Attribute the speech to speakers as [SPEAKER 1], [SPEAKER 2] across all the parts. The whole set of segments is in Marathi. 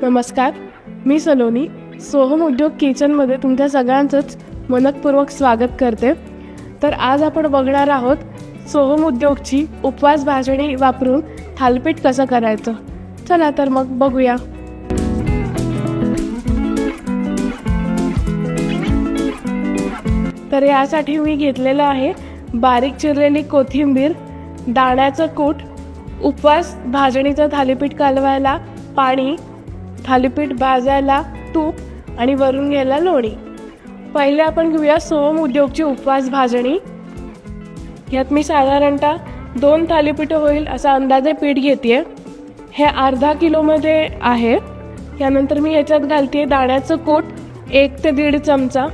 [SPEAKER 1] नमस्कार, मी सलोनी सोहम उद्योग किचनमध्ये तुमच्या सगळ्यांचंच मनपूर्वक स्वागत करते। तर आज आपण बघणार आहोत सोहम उद्योगची उपवास भाजणी वापरून थालीपीठ कसं करायचं। चला तर मग बघूया। तर यासाठी मी घेतलेलं आहे बारीक चिरलेली कोथिंबीर, दाण्याचं कूट, उपवास भाजणीचं थालीपीठ कालवायला पाणी, थालीपीठ भाजायला तूप आणि वरून घ्यायला लोणी। पहिले आपण घेऊया सोहम उद्योगची उपवास भाजणी। यात मी साधारणतः 2 थालीपीठ होईल असा अंदाजे पीठ घेते। हे अर्धा किलोमध्ये आहे। यानंतर मी ह्याच्यात घालते दाण्याचं कूट 1 ते 1.5 चमचा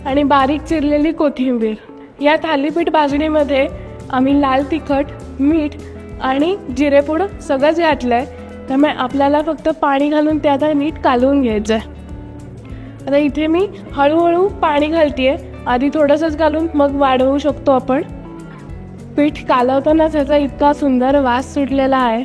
[SPEAKER 1] आणि बारीक चिरलेली कोथिंबीर। या थालीपीठ भाजणीमध्ये आम्ही लाल तिखट, मीठ आणि जिरेपूड सगळंच घातलंय, त्यामुळे आपल्याला फक्त पाणी घालून त्यात नीट कालवून घ्यायचं आहे। आता इथे मी हळूहळू पाणी घालते, आधी थोडंसंच घालून मग वाढवू शकतो आपण। पीठ कालवताना त्याचा इतका सुंदर वास सुटलेला आहे।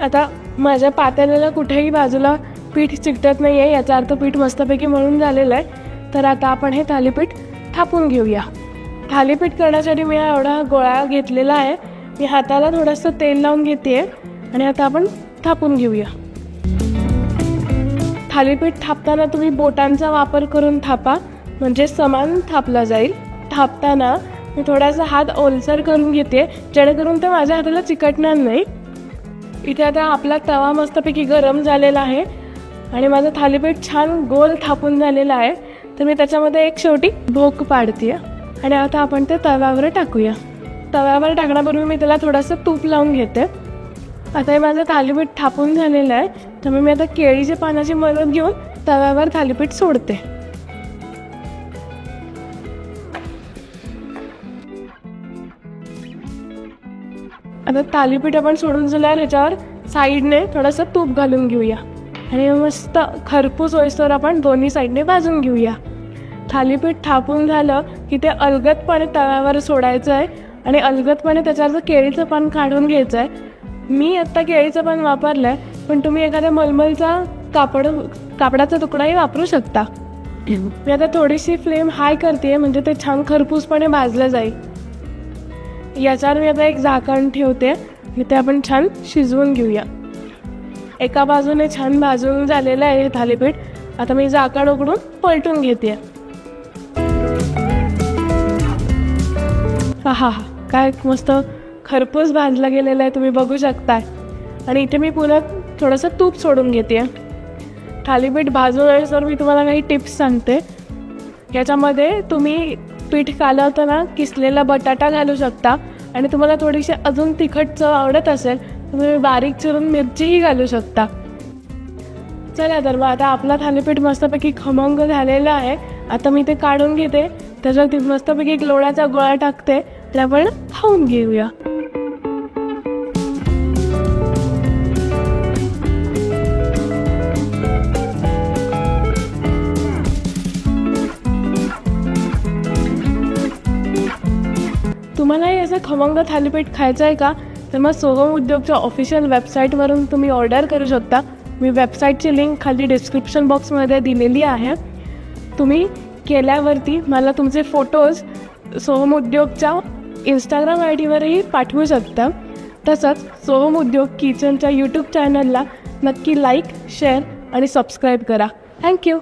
[SPEAKER 1] आता माझ्या पातेल्याला कुठेही बाजूला पीठ चिकटत नाही आहे, याचा अर्थ पीठ मस्तपैकी मळून झालेलं आहे। तर आता आपण हे थालीपीठ थापून घेऊया। थालीपीठ करण्यासाठी मी एवढा गोळा घेतलेला आहे। मी हाताला थोडंसं तेल लावून घेते आणि आता आपण थापून घेऊया। थालीपीठ थापताना तुम्ही बोटांचा वापर करून थापा, म्हणजे समान थापला जाईल। थापताना मी थोडासा हात ओलसर करून घेते, जेणेकरून ते माझ्या हाताला चिकटणार नाही। इथे आता आपला तवा मस्तपैकी गरम झालेला आहे आणि माझं थालीपीठ छान गोल थापून झालेलं आहे। तर मी त्याच्यामध्ये एक शेवटी भोक पाडते आणि आता आपण ते तव्यावर टाकूया। तव्यावर टाकण्यापूर्वी मी त्याला थोडंसं तूप लावून घेते। आता हे माझं थालीपीठ थापून झालेलं आहे, त्यामुळे मी आता केळीच्या पानाची मदत घेऊन तव्यावर थालीपीठ सोडते। आता थालीपीठ आपण सोडून झाल्यावर ह्याच्यावर साईडने थोडंसं तूप घालून घेऊया आणि मस्त खरपूस होईस्तोवर आपण दोन्ही साईडने भाजून घेऊया। थालीपीठ थापून झालं की ते अलगदपणे तव्यावर सोडायचं आहे आणि अलगदपणे त्याच्यावरचं केळीचं पान काढून घ्यायचं आहे। मी आत्ता केळीचं पान वापरलं आहे, पण तुम्ही एखाद्या मलमलचा कापडाचा तुकडाही वापरू शकता। मी आता थोडीशी फ्लेम हाय करते, म्हणजे ते छान खरपूसपणे भाजलं जाईल। याच्यावर मी आता एक झाकण ठेवते, ते आपण छान शिजवून घेऊया। एका बाजूने छान भाजून झालेलं आहे हे थालीपीठ। आता मी झाकण उघडून पलटून घेते। हा काय मस्त खरपूस भाजला गेलेला आहे, तुम्ही बघू शकताय। आणि इथे मी पुन्हा थोडंसं तूप सोडून घेते। थालीपीठ भाजून आल्यावर मी तुम्हाला काही टिप्स सांगते। याच्यामध्ये तुम्ही पीठ कालवताना किसलेला बटाटा घालू शकता आणि तुम्हाला थोडीशी अजून तिखट चव आवडत असेल तर तुम्ही बारीक चिरून मिरचीही घालू शकता। चला तर मग आता आपला थालीपीठ मस्तपैकी खमंग झालेला आहे। आता मी ते काढून घेते, त्याच्यात मस्तपैकी एक लोण्याचा गोळा टाकते आणि आपण खाऊन घेऊया। तुम्हालाही असं खमंग थालीपीठ खायचं आहे का? तर मग सोहम उद्योगच्या ऑफिशियल वेबसाईटवरून तुम्ही ऑर्डर करू शकता। मी वेबसाईटची लिंक खाली डिस्क्रिप्शन बॉक्समध्ये दिलेली आहे। तुम्ही केल्यावरती मला तुमचे फोटोज सोहम उद्योगच्या इंस्टाग्राम ID-वरही पाठवू शकता। तसंच सोहम उद्योग किचनच्या यूट्यूब चॅनलला नक्की लाईक, शेअर आणि सबस्क्राईब करा। थँक्यू।